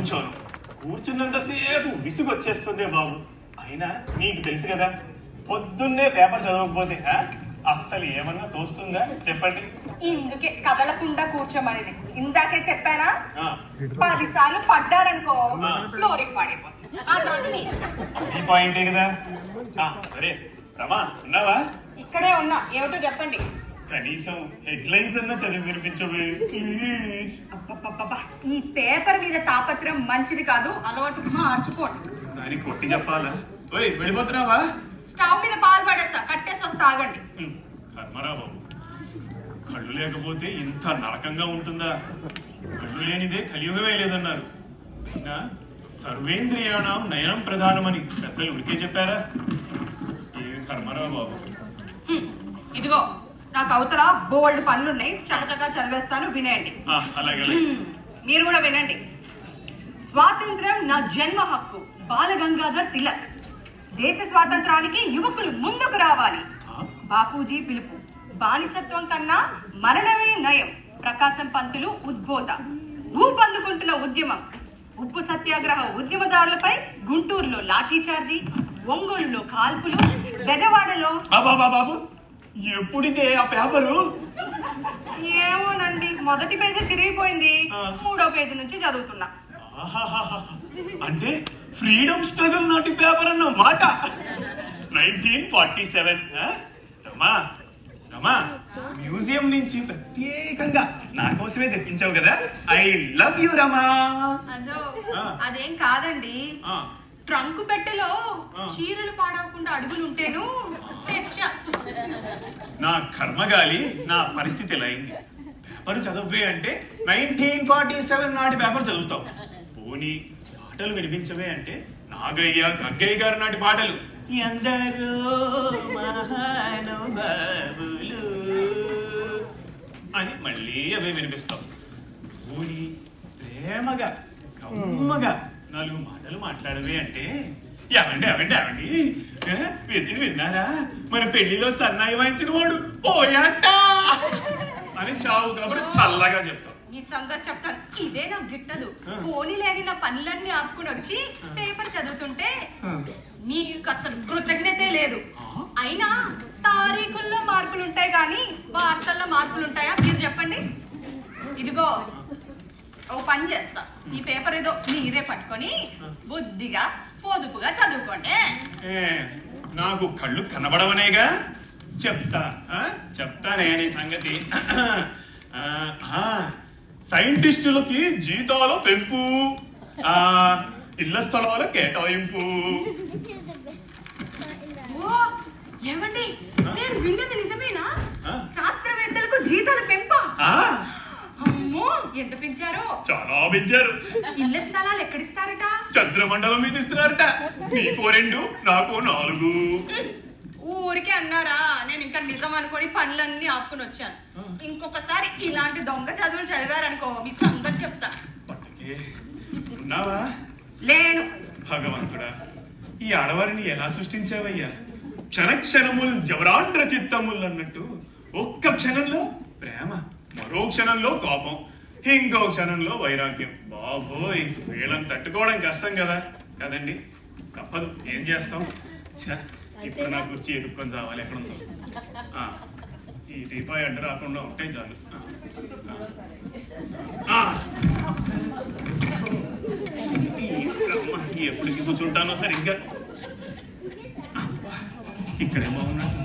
కూర్చోను. కూర్చున్నంతసేపు విసుగు వచ్చేస్తుందే బాబు. అయినా నీకు తెలుసు కదా, పొద్దున్నే పేపర్ చదవకపోతే అస్సలు ఏమన్నా తోస్తుందా చెప్పండి. ఇందుకే కదలకుండా కూర్చోమనేది. ఇందాకే చెప్పానా, 10 సార్లు పడ్డారనుకో ఫ్లోరింగ్ పడిపోతుంది. ఆ తర్వాత నీ ఇష్టం. ఈ పాయింటే కదా. సరే రమా, ఉన్నావా? ఇక్కడే ఉన్నా. ఏమిటో చెప్పండి. కనీసం హెడ్లైన్స్ అన్నా చదివి వినిపించవే ప్లీజ్. అబ్బబ్బబ్బబ్బా, ఈ పేపర్ మీద తాపత్రయం మంచిది కాదు. అలవాటు మార్చుకోండి. దాన్ని కొట్టి చెప్పాలా? ఓయ్ వెళ్ళిపోతున్నావా? స్టవ్ మీద పాలు పడేస్తా, కట్టేసి వస్తా, ఆగండి. కర్మరా బాబు, కళ్ళు లేకపోతే ఇంత నరకంగా ఉంటుందా? కళ్ళు లేనిదే కలియుగమే లేదన్నారు. అయినా సర్వేంద్రియాణం నయనం ప్రధానమని పెద్దలు ఉడికే చెప్పారా? ఏ కర్మరా బాబు. ఇదిగో నాకు అవతల బోల్డ్ పనులున్నాయి, చకచకా చదివేస్తాను, వినేయండి. అలాగే. మీరు కూడా వినండి. స్వాతంత్ర్యం నా జన్మ హక్కు. బాలగంగాధర్ తిలక్. దేశ స్వాతంత్రానికి యువకులు ముందుకు రావాలి. బాపూజీ పిలుపు. బానిసత్వం కన్నా మరణమే నయం. ప్రకాశం పంతులు ఉద్బోధ. ఊపందుకుంటున్న ఉద్యమం. ఉప్పు సత్యాగ్రహ ఉద్యమదారులపై గుంటూరులో లాఠీచార్జీ, ఒంగోలులో కాల్పులు, బెజవాడలో. బాబు ఎప్పుడిదే ఆ పేపరు? ఏమోనండి, మొదటి పేజీ చిరిగిపోయింది. 3వ పేజీ నుంచి చదువుతున్నా. అంటే ఫ్రీడమ్ స్ట్రగుల్ నాటి పేపర్ అన్న మాట. 1947. రమా, మ్యూజియం నుంచి ప్రత్యేకంగా నా కోసమే తెప్పించావు కదా. ఐ లవ్ యూ రమా. అదేం కాదండి, ట్రంక్ పెట్టెలో చీరలు పాడవకుండా అడుగులు ఉంటేను తెచ్చా. నా కర్మగాలి, నా పరిస్థితి ఎలా అయింది? పేపర్ చదవే అంటే 1947 నాటి పేపర్ చదువుతావు. పోనీ పాటలు వినిపించవే అంటే నాగయ్య గగ్గయ్య గారు నాటి పాటలు. ఎందరో మహానుభావులు అని మళ్ళీ అవే వినిపిస్తావు. పోనీ ప్రేమగా కమ్మగా 4 మాటలు మాట్లాడవే అంటే అవండి ఇది విన్నారా, మన పెళ్లిలో సన్నాయి వాయించిన వాడు పోయాట అని చావు కాబట్టి చల్లగా చెప్తాం. నీ సంగతి చెప్తాను. ఇదే నాకు గిట్టదు. పోనీ లేని నా పనులన్నీ ఆపుకుని వచ్చి పేపర్ చదువుతుంటే నీకు అసలు కృతజ్ఞతే లేదు. అయినా తారీఖుల్లో మార్పులు ఉంటాయి కానీ వార్తల్లో మార్పులు ఉంటాయా మీరు చెప్పండి. ఇదిగో ఓ పని చేస్తా, ఈ పేపర్ ఏదో మీరే పట్టుకొని బుద్ధిగా పొదుపుగా చదువుకోండి. నాకు కళ్ళు కనబడవనేగా చెప్తానే నీ సంగతి. సైంటిస్టులకి జీతాల పెంపు, ఇళ్ల స్థలాల కేటాయింపు. ఏమండి, నేను విన్నది నిజమేనా? శాస్త్రవేత్తలకు జీతాల పెంపా? అమ్మో, ఎంత పెంచారు? చాలా పెంచారు. ఇళ్ల స్థలాలు ఎక్కడిస్తారట? చంద్రమండలం మీద ఇస్తున్నారట. నీకో 2, నాకో 4. ఊరికే అన్నారా? నేను ఇంకా నిజం అనుకొని పనులన్నీ ఆపుకుని వచ్చాను. ఇంకొకసారి ఇలాంటి దొంగ చదువులు చదివారనుకో మీ సంగతి చెప్తా. ఉన్నావా? లేను. భగవంతుడా, ఈ ఆడవారిని ఎలా సృష్టించావయ్యా? క్షణక్షణముల్ జవరాండ్ర చిత్తముల్ అన్నట్టు ఒక్క క్షణంలో ప్రేమ, మరో క్షణంలో కోపం, ఇంకో క్షణంలో వైరాగ్యం. బాబోయ్, వీళ్ళని తట్టుకోవడం కష్టం కదా కదండి. తప్పదు, ఏం చేస్తాం. ఇప్పుడు నా కుర్చీ ఎదుర్కొని చావాలి. ఎక్కడ ఉందో ఈ టీపాయ్ అడ్డు రాకుండా ఉంటే చాలు. ఎప్పటికి కూర్చుంటానో సరిగ్గా. ఇక్కడేమో ఉన్నట్టు.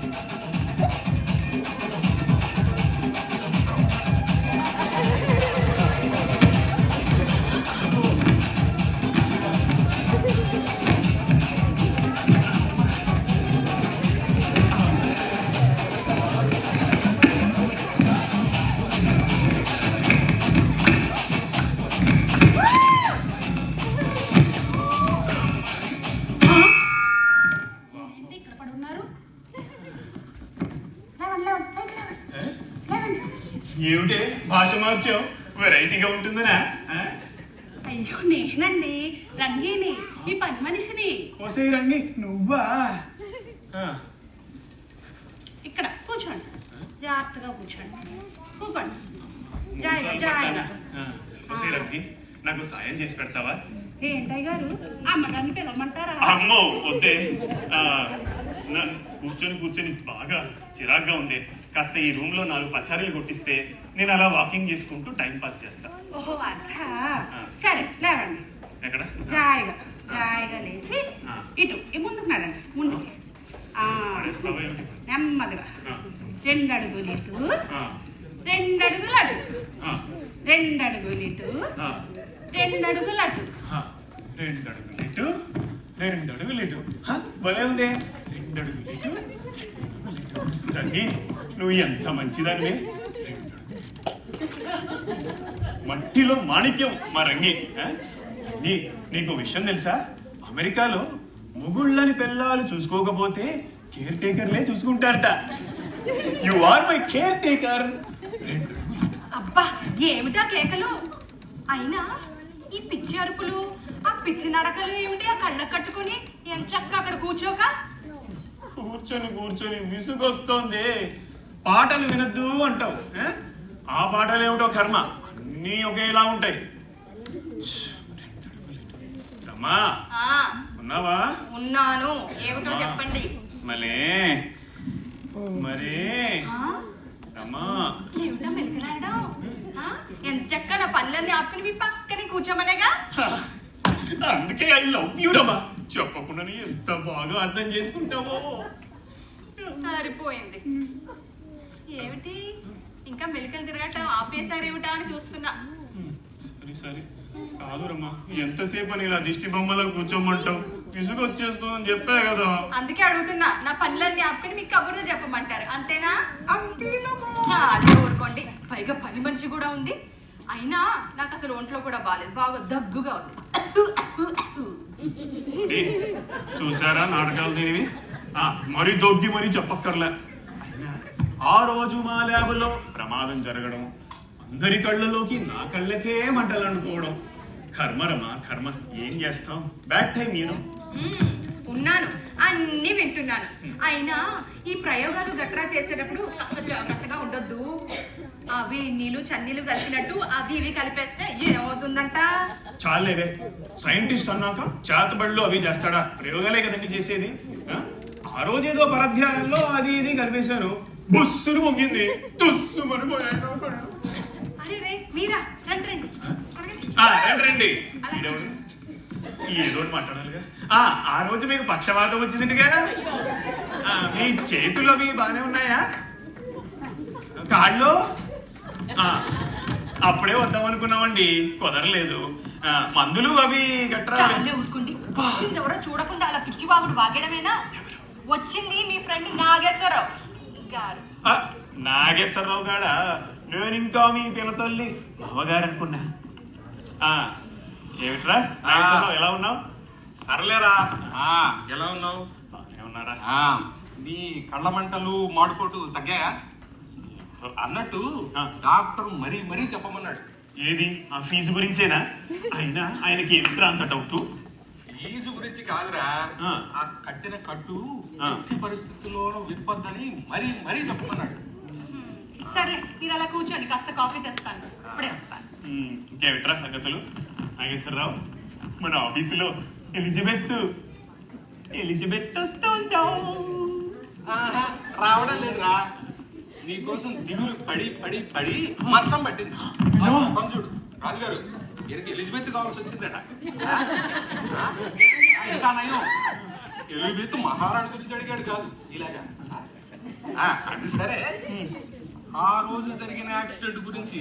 ఏమిటే భాష మార్చావు? వెరైటీగా ఉంటుందనా? అయ్యో నేనండి, రంగిని, మీ పని మనిషిని. ఓసే రంగి, నువ్వా? ఇక్కడ కూర్చోండి, జాగ్రత్తగా కూర్చోండి. కూకోండి. రంగి, నాకు సాయం చేసి పెడతావా? ఏంటయ్య గారు అమ్మగారిని పిలవమంటారా? అమ్మో వద్దే. కూర్చొని కూర్చొని బాగా చిరాగ్గా ఉంది. కాస్త ఈ రూమ్ లో 4 పచారీలు కొట్టిస్తే నేను అలా వాకింగ్ చేసుకుంటూ టైం పాస్ చేస్తా. ఓహో అర్థా. సరే లేవండి. ఎక్కడ? జాయిగా లేచి ఇటు ఈ ముందుకు నడండి. ముందుకి పడేస్తావా ఏమిటి? నెమ్మదిగా 2 అడుగులు ఇటు, 2 అడుగులు అటు, 2 అడుగులు ఇటు, 2 అడుగులు అటు, 2 అడుగులు ఇటు, 2 అడుగులు ఇటు. భలే ఉంది. 2 అడుగులు ఇటు. రంగి నువ్వు ఎంత మంచిదాన్ని. మట్టిలో మాణిక్యం మా రంగి. నీకు విషయం తెలుసా? అమెరికాలో మొగుళ్ళని పిల్లలు చూసుకోకపోతే కేర్ టేకర్లే చూసుకుంటారట. You are my caretaker. అబ్బా ఏమిటా కేకలు? అయినా ఈ పిచ్చి అరుపులు, ఆ పిచ్చి నడకలు ఏమిటి? ఆ కళ్ళ కట్టుకుని ఎంచక్క అక్కడ కూర్చోక. కూర్చొని విసుగొస్తోంది. పాటలు వినద్దు అంటావు. ఆ పాటలు ఏమిటో కర్మ, అన్నీ ఒకేలా ఉంటాయి. రమ్మా ఉన్నావా? ఉన్నాను. ఏమిటో చెప్పండి. మరే రమ్మా. ఏమిటో మెలకలాడడం? ఎంచక్క నా పనులన్నీ ఆపుకుని మీ పక్కనే కూర్చోమనేగా. అందుకే ఐ లవ్ యూ రమ్మా. చెప్పకుండానే ఎంత బాగా అర్థం చేసుకుంటావో. సరిపోయింది. ఏమిటి ఇంకా మెలికలు తిరగటం ఆపేశారేమిటా అని చూస్తున్నా. సరే కాదు రమ్మా, ఎంతసేపు అని ఇలా దిష్టి బొమ్మలో కూర్చోమంటావు? విసుగు వచ్చేస్తుందని చెప్పా కదా. అందుకే అడుగుతున్నా. నా పనులన్నీ ఆపుకుని మీకు కబుర్లు చెప్పమంటారు అంతేనా? చాలా ఊరుకోండి. పైగా పని మనిషి కూడా ఉంది. అయినా నాకు అసలు ఒంట్లో కూడా బాగాలేదు. బాగా దగ్గుగా ఉంది. చూసారా నాటకాలు దీనివి? మరి దొగ్గి మరీ చెప్పక్కర్లే. ఆ రోజు మా ల్యాబ్లో ప్రమాదం జరగడం, అందరి కళ్ళలోకి నా కళ్ళకే మంటలు అనుకోవడం. కర్మరమా కర్మ. ఏం చేస్తాం? బ్యాడ్ టైం ఉన్నాను, అన్ని వింటున్నాను. అయినా ఈ ప్రయోగాలు గట్రా చేసేటప్పుడు జాగ్రత్తగా ఉండొద్దు. అవి నీళ్ళు చన్నీళ్ళు కలిపినట్టు అవి ఇవి కలిపేస్తే ఏమవుతుందంట? చాలేవే, సైంటిస్ట్ అన్నాక చేతబడిలో అవి చేస్తాడా? ప్రయోగాలే కదండి చేసేది. ఆ రోజేదో పరధ్యానంలో అది ఇది కలిపేశాను, బుస్సును మొంగింది, తుస్సు మరిపోయాను. అరే రే మీరా రండి రండి. ఏదో మాట్లాడాలిగా. ఆ రోజు మీకు పక్షవాతం వచ్చింది కదా. మీ చేతులు అవి బాగానే ఉన్నాయా? కాళ్ళు? అప్పుడే వద్దాం అనుకున్నామండి, కుదరలేదు. మందులు అవి గట్రా ఊరుకోండి. ఎవరో చూడకుండా అలా పిచ్చివాగుడు వాగడమేనా? వచ్చింది మీ ఫ్రెండ్ నాగేశ్వరరావు గారు. నాగేశ్వరరావు గాడా? నేను ఇంకా మీ పిల్లతల్లి బావగారు అనుకున్నా. ఏమిట్రా నాగేశ్వరరావు, ఎలా ఉన్నావు? సర్లేరా, ఎలా ఉన్నావు? ఉన్నారా? నీ కళ్ళ మంటలు మాడిపోటు తగ్గాయా? అన్నట్టు డాక్టర్ మరీ చెప్పమన్నాడు. ఏది? ఆ ఫీజు గురించేనా? అయినా ఆయనకి ఏమిట్రా అంత డౌట్? ఫీజు గురించి కాదురా, ఆ కట్టిన కట్టు ఎట్టి పరిస్థితుల్లో విప్పొద్దని మరీ చెప్పమన్నాడు. సరే మీరు అలా కూర్చోండి, కాస్త కాఫీ తెస్తాను, ఇప్పుడే వస్తాను. ఇంకేమిట్రా సంగతులు? నాగేశ్వరరావు, మన ఆఫీసులో ఎలిజబెత్ వస్తుందా? రావడం లేదురా, నీకోసం దిగులు పడి మంచం పట్టింది. చూడు రాజుగారు, ఈయనకి ఎలిజబెత్ కావాల్సి వచ్చిందట. ఇంకా నయం, ఎలిజబెత్ మహారాణి గురించి అడిగాడు కాదు, ఇలాగా. అది సరే, ఆ రోజు జరిగిన యాక్సిడెంట్ గురించి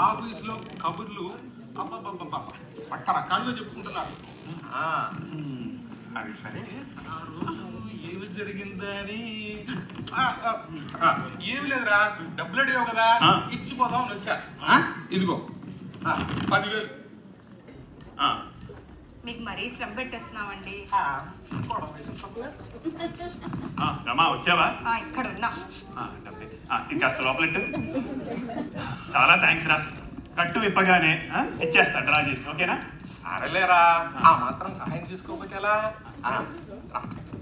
ఆఫీసులో కబుర్లు పక్క రకాలుగా చెప్పుకుంటున్నారు. అది సరే, ఆ రోజు ఏమి జరిగిందని ఏమి లేదురా, డబ్బులు అడిగావు కదా, ఇచ్చిపోదాం అని వచ్చా. ఇదిగో 10,000. మీకు మరీ శ్రమ పెట్టేస్తున్నామండి. రమా వచ్చావా? ఇక్కడ ఉన్నా. ఇంకా లోపలెట్టు. చాలా థ్యాంక్స్ రా. కట్టు విప్పగానే ఇచ్చేస్తా, డ్రా చేసి. ఓకేనా? సరేలేరా, ఆ మాత్రం సహాయం చేసుకోకపోతే ఎలా?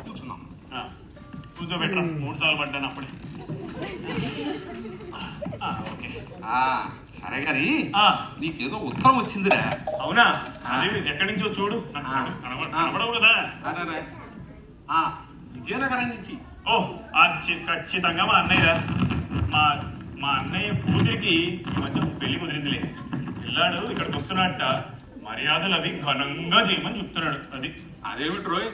కూర్చున్నాం. కూర్చోబెట్టరా 3 సార్లు పడ్డాను అప్పుడే. ఓకే. సరే గాని ఆ, నీకేదో ఉత్తరం వచ్చిందిరా. అవునా? అది ఎక్కడి నుంచో చూడు. నాకు కనబడవు కదా. అరే విజయనగరం నుంచి. ఓ ఖచ్చితంగా మా అన్నయ్య. మా మా అన్నయ్య కూతురికి ఈ మధ్య పెళ్లి కుదిరిందిలే. పిల్లాడు ఇక్కడికి వస్తున్నట్ట. మర్యాదలు అవి ఘనంగా చేయమని చెప్తున్నాడు. అది అదేమిటి రోయ్,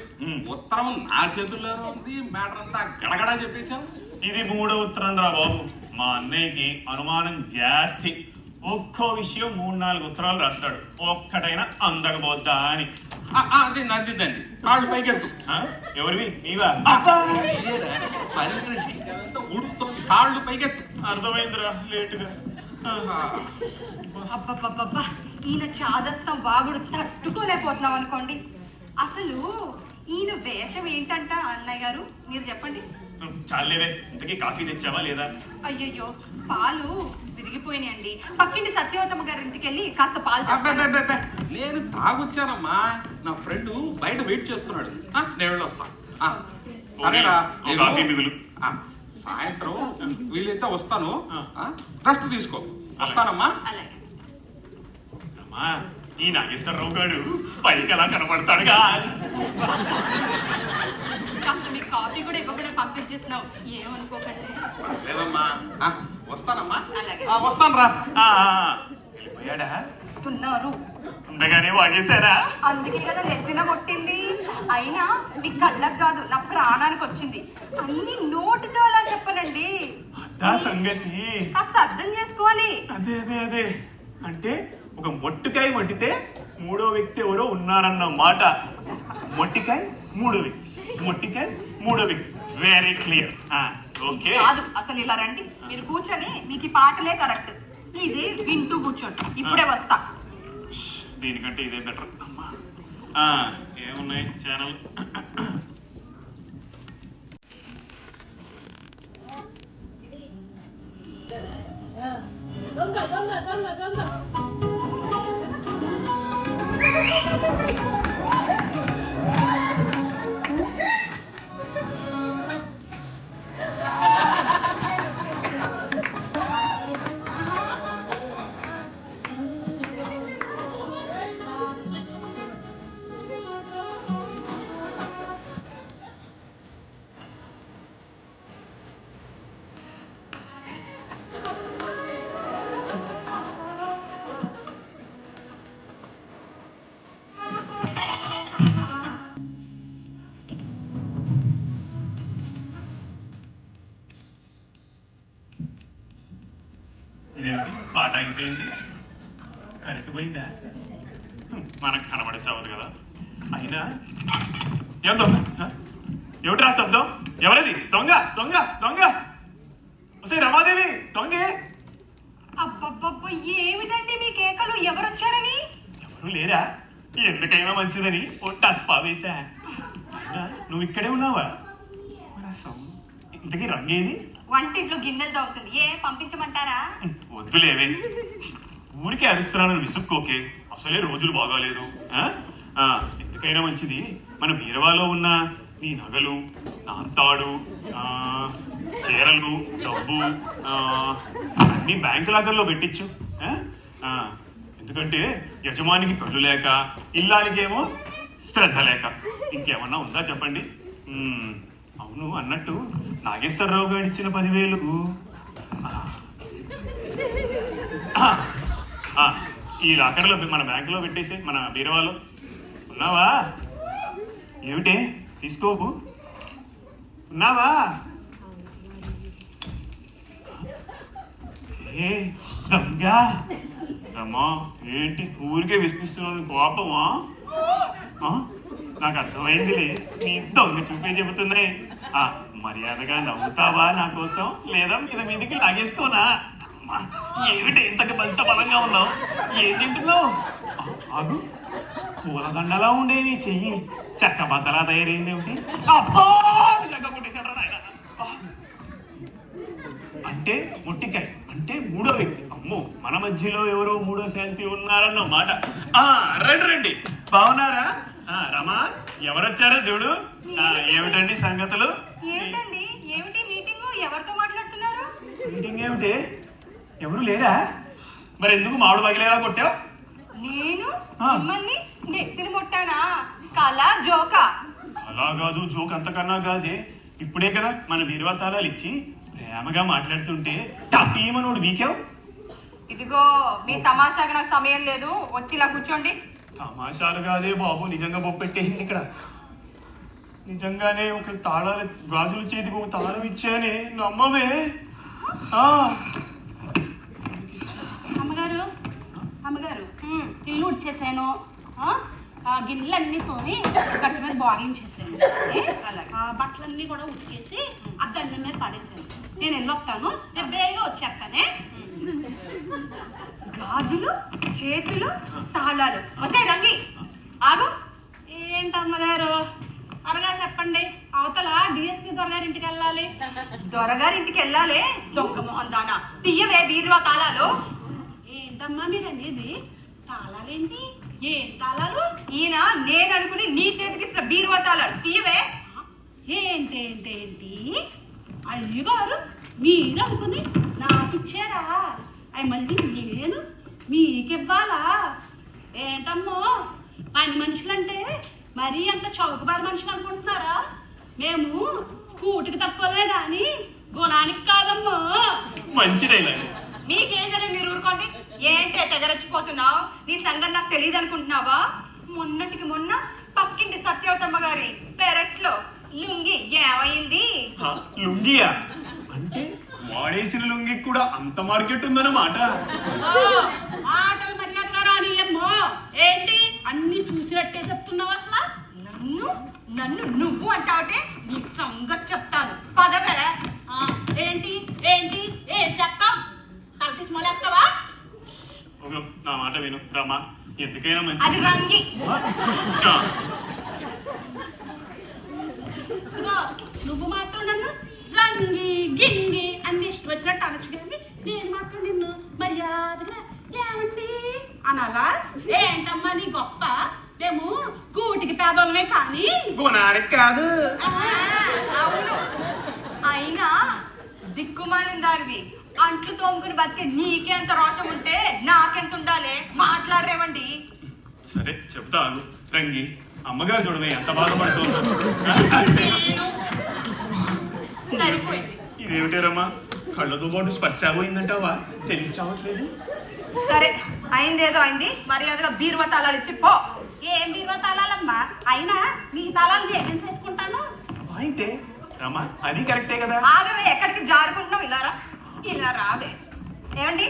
ఉత్తరం నా చేతుల్లోనే ఉంది, మ్యాటర్ అంతా గడగడా చెప్పేశావు. ఇది 3వ ఉత్తరం రా బాబు. మా అన్నయ్యకి అనుమానం జాస్తి. ఒక్కో విషయం 3-4 ఉత్తరాలు రాస్తాడు. ఒక్కటైనా అందకపోద్దా అని. అది నద్దిద్దండి, కాళ్ళు పైకెత్తు. ఎవరివి? నీవా? పని మనిషి ఊడుస్తుంది, కాళ్ళు పైకెత్తు. అర్థమైందిరా లేటుగా. అబ్బబ్బబ్బబ్బా, ఈయన చాదస్తం వాగుడు తట్టుకోలేకపోతున్నాం అనుకోండి. అసలు ఈయన వేషం ఏంటంట అన్నయ్య గారు, మీరు చెప్పండి. చాలేవే, ఇంతకీ కాఫీ తెచ్చావా లేదా? అయ్యయ్యో, పాలు విరిగిపోయినాయండి. పక్కింటి సత్యవతమ్మ గారి ఇంటికి వెళ్ళి కాస్త పాలు తెస్తాను. నేను తాగొచ్చానమ్మా, నా ఫ్రెండ్ బయట వెయిట్ చేస్తున్నాడు. నేను వెళ్ళొస్తా. సరేరా, కాఫీ మిగులు. సాయంత్రం వీలైతే వస్తాను. రెస్ట్ తీసుకో. వస్తానమ్మా. అలాగే. అమ్మా, ఈ నాగేశ్వరరావు గారు పైకి ఎలా కనపడతాడుగా? కాస్త మీకు కాఫీ కూడా ఇవ్వకుండా పంపించేసినావు, ఏమనుకోకండి. లేదమ్మా, వస్తానమ్మా. అలాగే. వస్తాను రా. వెళ్ళిపోయాడా? ఉన్నారు. ఉండగానే వాగేశారా? అందుకే కదా నెత్తిన కొట్టింది. అయినా మీ కళ్ళకు కాదు, నా ప్రాణానికి వచ్చింది. అన్ని నోటితో అలా చెప్పనండి. అదా సంగతి. కాస్త అర్థం చేసుకోవాలి. అదే అదే అదే అంటే ఒక మొట్టికాయ మొట్టితే 3వ వ్యక్తి ఎవరో ఉన్నారన్న మాట. మొట్టికాయ 3వ వ్యక్తి, మొట్టికాయ 3వ వ్యక్తి. Very clear. ఓకే. కాదు, అసలు ఇలా రండి. మీరు కూర్చొని మీకు ఈ పాటలే కరెక్ట్. ఇది వింటూ కూర్చోండి. ఇప్పుడే వస్తా. దీనికంటే ఇదే బెటర్. అమ్మా, ఏమున్నాయి ఛానల్? దొంగ దొంగ దొంగ దొంగ పాట అయిపోయింది. కరెక్ట్పోయిందా? మనకు కనబడచ్చావదు కదా. అయినా ఏం దొంగ? ఏమిట్రా శబ్దం? ఎవరది? దొంగ దొంగ దొంగ! వస్తే రమాదేవి దొంగే. అబ్బబ్బబ్బ, ఏమిటండి మీ కేకలు? ఎవరొచ్చారని? ఎవరు లేరా? ఎందుకైనా మంచిదని ఓ టస్పా వేసా. నువ్వు ఇక్కడే ఉన్నావా? ఇంతకీ రంగేది? వంటింట్లో గిన్నెలు తవ్వుతుంది. పంపించమంటారా? వద్దులేవే, ఊరికే అరుస్తున్నానని విసుక్కోకే. అసలే రోజులు బాగాలేదు. ఎందుకైనా మంచిది మన బీరవాలో ఉన్న నీ నగలు, నాంతాడు, చీరలు, డబ్బు అన్ని బ్యాంకు లాకర్లో పెట్టించు. ఎందుకంటే యజమానికి కళ్ళు లేక, ఇల్లానికేమో శ్రద్ధ లేక. ఇంకేమన్నా ఉందా చెప్పండి? అవును, అన్నట్టు నాగేశ్వరరావు గారు ఇచ్చిన 10,000 ఈ లాకర్లో మన బ్యాంకులో పెట్టేసి, మన బీరవాలో. ఉన్నావా? ఏమిటే తీసుకోకు? ఉన్నావా? ఏ దొంగ! రమ్మా, ఏంటి ఊరికే విసిపిస్తున్నావు? కోపమా? నాకు అర్థమైందిలే, నీ దొంగ చూపే చెబుతున్నాయి. మర్యాదగా నవ్వుతావా నా కోసం, లేదా మీద మీదకి లాగేసుకోనా? ఏమిటి ఇంత బలంగా ఉన్నావు? ఏం తింటున్నావు? ఆగు, పూలదండలా ఉండే నీ చెయ్యి చెక్క బద్దలా తయారైంది. ఏమిటి? అబ్బా, చెక్క కొట్టేశాడు నాయన. అంటే మొట్టికాయ అంటే 3వ వ్యక్తి. అమ్మో, మన మధ్యలో ఎవరో 3వ శాంతి ఉన్నారన్న మాట. రండి రండి, బాగున్నారా? రమా, ఎవరొచ్చారో చూడు. ఏమిటండి సంగతులు? ఏంటండి ఎవరితో మాట్లాడుతున్నారు? మీటింగ్ ఏమిటి? ఎవరు లేరా? మరి ఎందుకు మామిడి పగిలేలా కొట్టావు? నేను ఆ. మిమ్మల్ని నెత్తిని ముట్టానా? కళా జోకా? అలా కాదు, జోక్ అంతకన్నా కాదే. ఇప్పుడే కదా మన బీరువా తాళాలు ఇచ్చి ప్రేమగా మాట్లాడుతుంటే టప్పీమనోడు వీకావు. ఇదిగో మీ తమాషాకి నాకు సమయం లేదు, వచ్చి ఇలా కూర్చోండి. తమాషాలు కాదే బాబు, నిజంగా బొప్పెట్టేసింది ఇక్కడ. నిజంగానే ఒక తాళాలు గాజుల చేతికి ఒక తాళం ఇచ్చానే, నమ్మవే? ఆ. అమ్మగారు అమ్మగారు ఇల్లు ఉడిచేసాను, గిన్నెలన్నీ తోమి గట్టు మీద బార్లించేసాను, బట్టలన్నీ కూడా ఉతికేసి ఆ గన్నె మీద పడేసాను. నేను వెళ్ళొస్తాను, రేపు బేగా వచ్చేస్తానే. గాజులు, చేతులు, తాళాలు. వస్తే రంగి ఆగు. ఏంటమ్మగారు త్వరగా చెప్పండి, అవతల డిఎస్పీ దొరగారింటికి వెళ్ళాలి. దొరగారింటికి వెళ్ళాలి? దొంగ మొహం దానా, తీయవే బీరువా తాళాలు. ఏంటమ్మా మీరు అనేది? తాళాలేంటి? ఏం తాళాలు? ఈయన నేను అనుకుని నీ చేతికి ఇచ్చిన బీరువా తాళాలు, తీయవే. ఏంటి అయ్యగారు మీరు అనుకుని నాకు ఇచ్చారా? అవి మళ్ళీ నేను మీకివ్వాలా? ఏంటమ్మో పని మనుషులంటే మరీ అంత చౌకబారి మనుషులు అనుకుంటున్నారా? మేము కూటికి తక్కువలే కానీ గుణానికి కాదమ్మా. మంచి డైలాగ్. మీకేం జరిగింది, మీరు ఊరుకోండి. ఏంటే తెగరచ్చిపోతున్నావు? నీ సంగతి నాకు తెలియదు అనుకుంటున్నావా? మొన్నటికి మొన్న పక్కింటి సత్యవతమ్మ గారి పెరట్లో లుంగి ఏమైంది? లుంగియా? అంటే వాడేసిన లుంగికి కూడా అంత మార్కెట్ ఉందన్నమాట. ఆటలు మర్యాదగా రానియమ్మో. ఏంటి అన్ని చూసినట్టే చెప్తున్నావు అసలు? నన్ను నువ్వు అంటావుటే నీ సంగతి చెప్తాను, పదవే. ఏంటి ఏంటి ఏం చెప్తావు? తల తీసి మొలేస్తావా? నా మాట విను రమా, ఎందుకైనా అది మంచి. రంగి. నువ్వు మాత్రం నన్ను రంగి గింగి అన్ని ఇష్టం వచ్చినట్టు అనొచ్చు కానీ నేను మాత్రం నిన్ను మర్యాదగా ఏమండి అనాలా? ఏంటమ్మా నీ గొప్ప? మేము కూటికి పేదోళ్ళమే కానీ గుణానికి కాదు. అవును, అయినా దిక్కుమాలిన దానివి అంట్లు తోముకుని బతికే నీకే అంత రోషం ఉంటే నాకెంత ఉండాలి? మాట్లాడరేమండి. సరే చెప్తాను రంగి. అమ్మగారు చూడమే ఎంత బాధపడుతుందో. సరిపోయింది. ఇదేమిటారమ్మా, కళ్ళతో పాటు స్పర్శ పోయిందంటావా? తెలియచావట్లేదు. సరే అయిందేదో అయింది, మర్యాదగా బీరువా తాళాలు ఇచ్చి పో. ఏం బీరువా తాళాలమ్మా? అయినా నీ తాళాలు నేనేం చేసుకుంటాను? అంటే రమా అది కరెక్టే కదా. ఆగవే, ఎక్కడికి జారుకుంటున్నావు? ఇలా రావే. ఏమండి,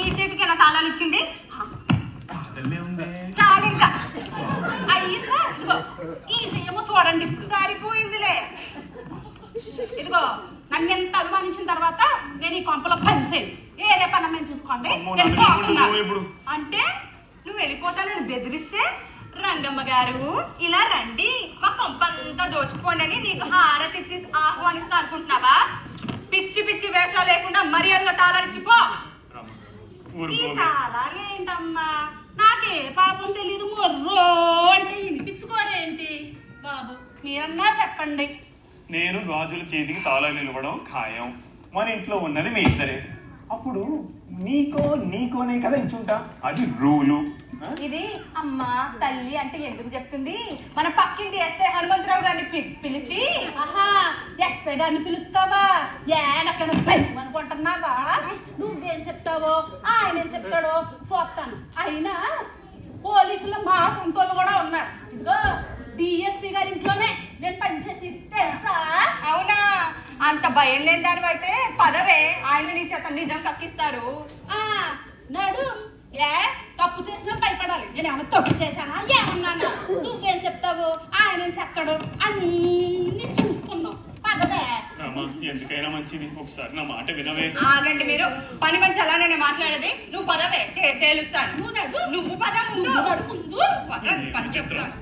ఈ చేతికి నా తాళాలు ఇచ్చింది? అదల్లే ఉంది. చాలు ఇంకా. అయ్యిందా? ఇదిగో ఈ ఏమో చూడండి, సరిపోయిందిలే. ఇదిగో నన్ను ఎంత అనుమానించిన తర్వాత నేను ఈ కొంపలో పనిచేయను. ఏదే పని మేము చూసుకోండి. అమ్మో, నేను నన్ను పోతున్నా. ఏమంటావు ఇప్పుడు? అంటే నువ్వు వెళ్ళిపోతానని బెదిరిస్తే, రంగమ్మ గారు ఇలా రండి మా కొంపంతా దోచుకోండి అని నీకు హారతి ఇచ్చి ఆహ్వానిస్తా అనుకుంటున్నావా? పిచ్చి పిచ్చి వేషాలు లేకుండా మర్యాదగా తాళాలిచ్చిపో. ఈ తాళాలేంటమ్మా? నాకే పాపం తెలీదు. మొర్రో అంటే వినిపించుకోరేంటి బాబు? మీరన్నా చెప్పండి. నేను గాజుల చేతికి తాళాలు నిలవడం ఖాయం. మన ఇంట్లో ఉన్నది మీ ఇద్దరే. అప్పుడు నీకోనే కదా ఇచ్చుంటా, అది రూలు. ఇది అమ్మ తల్లి అంటే ఎందుకు చెప్తుంది? మన పక్కింటి ఎస్ఐ హనుమంతరావు గారిని పిలిచి, ఆహా ఎస్ఐ గారిని పిలుస్తావా? ఏడక్కడ అనుకుంటున్నావా? నువ్వేం చెప్తావో ఆయన ఏం చెప్తాడో చూస్తాను. అయినా పోలీసులు మా సొంతోళ్ళు కూడా ఉన్నారు. ఇదిగో డిఎస్పీ గారి ఇంట్లోనే నేను పనిచేసి తెలుసా? అవునా? అంత భయం లేని దాని అయితే పదవే, ఆయన నీ చేత నిజం కక్కిస్తారు. నడు. ఏ తప్పు చేసినా భయపడాలి. నేను ఏమన్నా తప్పు చేశానా? ఏమన్నానా? నువ్వేం చెప్తావు ఆయన ఏం చెప్తాడు అన్ని చూసుకున్నావు. పదవే. ఎందుకైనా మంచిది, ఒకసారి నా మాట వినవే. ఆగండి మీరు, పని మంచి అలానే మాట్లాడేది. నువ్వు పదవే, తేలుస్తాను. నువ్వు నడు. నువ్వు పద ముందు. ముందు పద చెప్తాను.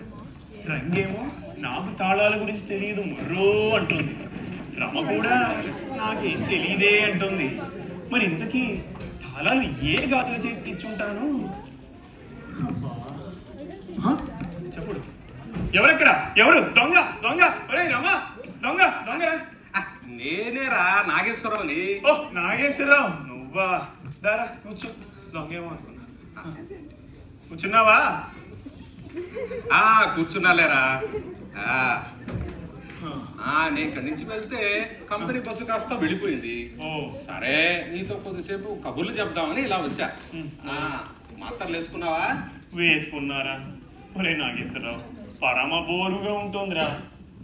రంగేమో నాకు తాళాల గురించి తెలియదు మొర్రో అంటుంది. రమ కూడా నాకేం తెలియదే అంటుంది. మరి ఇంతకీ తాళాలు ఏ గాజుల చేతికి ఇచ్చుంటాను? చెప్పుడు. ఎవరెక్కడ? ఎవరు దొంగ? దొంగ! ఒరే రమ, దొంగరా! నేనేరా నాగేశ్వరరావుని. ఓ నాగేశ్వరరావు నువ్వా? దారా కూర్చో. దొంగేమో అనుకున్నా. కూర్చున్నావా? కూర్చున్నాలేరా. నేను ఇక్కడి నుంచి వెళ్తే కంపెనీ బస్సు కాస్త వెళ్ళిపోయింది. సరే నీతో కొద్దిసేపు కబుర్లు చెప్దామని ఇలా వచ్చా. మాత్రలు వేసుకున్నావా? వేసుకున్నారా? ఒరే నాగేశ్వరరావు పరమ బోరుగా ఉంటుందిరా.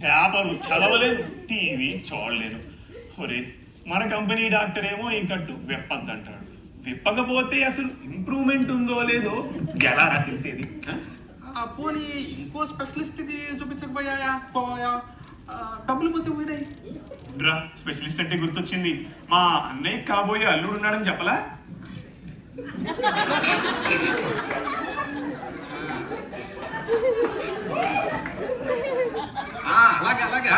పేపరు చదవలేను, టీవీ చూడలేను. ఒరే మన కంపెనీ డాక్టర్ ఏమో ఇంకట్టు విప్పద్దంటాడు. విప్పకపోతే అసలు ఇంప్రూవ్మెంట్ ఉందో లేదో ఎలా తెలిసేది? పోనీ ఇంకో స్పెషలిస్ట్కి చూపించకపోయా పోయా డబ్బులు పోతే పోయినాయి. రా స్పెషలిస్ట్ అంటే గుర్తొచ్చింది. మా అన్నయ్య కాబోయే అల్లుడు ఉన్నాడని చెప్పలా? అలాగే అలాగే.